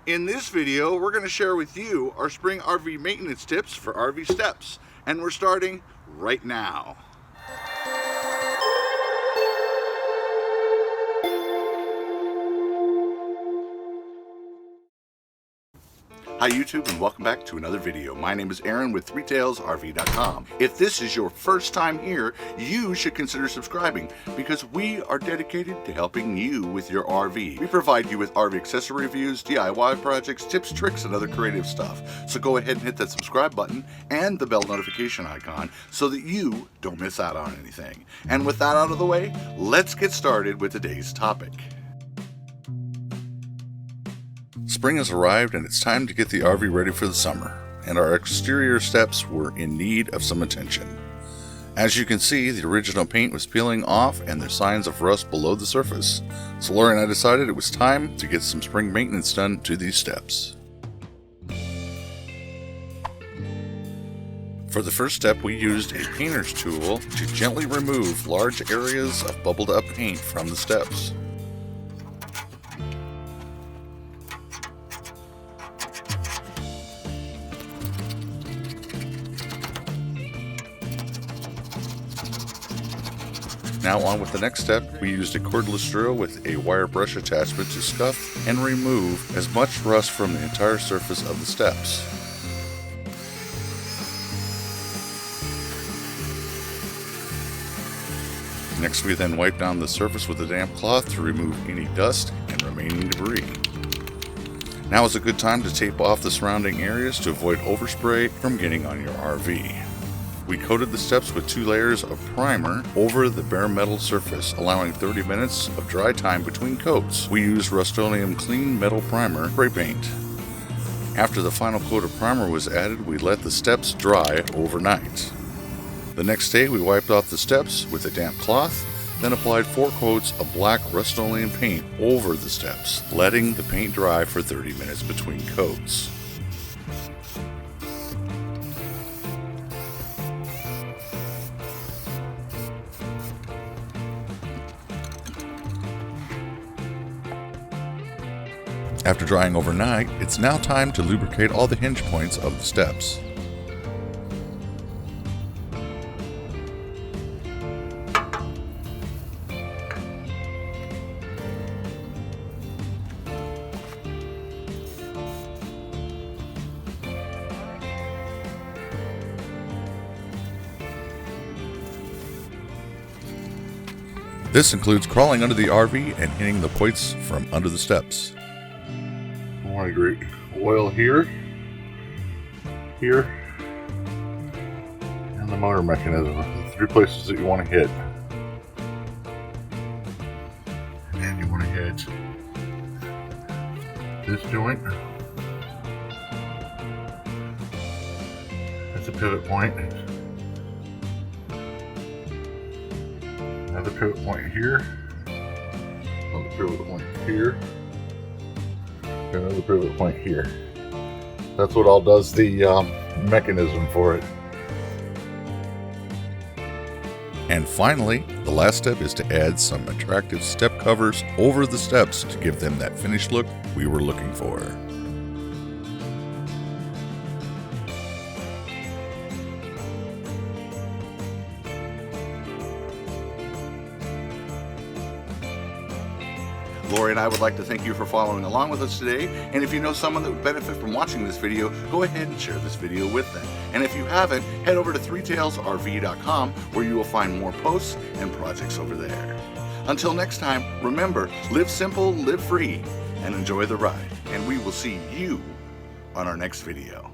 In this video, we're going to share with you our spring RV maintenance tips for RV steps, and we're starting right now. Hi YouTube, and welcome back to another video. My name is Aaron with threetailsrv.com. If this is your first time here, you should consider subscribing because we are dedicated to helping you with your RV. We provide you with RV accessory reviews, DIY projects, tips, tricks, and other creative stuff. So go ahead and hit that subscribe button and the bell notification icon so that you don't miss out on anything. And with that out of the way, let's get started with today's topic. Spring has arrived and it's time to get the RV ready for the summer, and our exterior steps were in need of some attention. As you can see, the original paint was peeling off and there's signs of rust below the surface, so Lori and I decided it was time to get some spring maintenance done to these steps. For the first step, we used a painter's tool to gently remove large areas of bubbled up paint from the steps. Now on with the next step, we used a cordless drill with a wire brush attachment to scuff and remove as much rust from the entire surface of the steps. Next we then wipe down the surface with a damp cloth to remove any dust and remaining debris. Now is a good time to tape off the surrounding areas to avoid overspray from getting on your RV. We coated the steps with 2 layers of primer over the bare metal surface, allowing 30 minutes of dry time between coats. We used Rust-Oleum Clean Metal Primer spray paint. After the final coat of primer was added, we let the steps dry overnight. The next day we wiped off the steps with a damp cloth, then applied 4 coats of black Rust-Oleum paint over the steps, letting the paint dry for 30 minutes between coats. After drying overnight, it's now time to lubricate all the hinge points of the steps. This includes crawling under the RV and hitting the points from under the steps. I want to grate oil here, and the motor mechanism. The 3 places that you want to hit. And you want to hit this joint. That's a pivot point. Another pivot point here. Another pivot point here. Another pivot point here. That's what all does the mechanism for it. And finally, the last step is to add some attractive step covers over the steps to give them that finished look we were looking for. Lori and I would like to thank you for following along with us today, and if you know someone that would benefit from watching this video, go ahead and share this video with them. And if you haven't, head over to threetailsrv.com where you will find more posts and projects over there. Until next time, remember, live simple, live free, and enjoy the ride. And we will see you on our next video.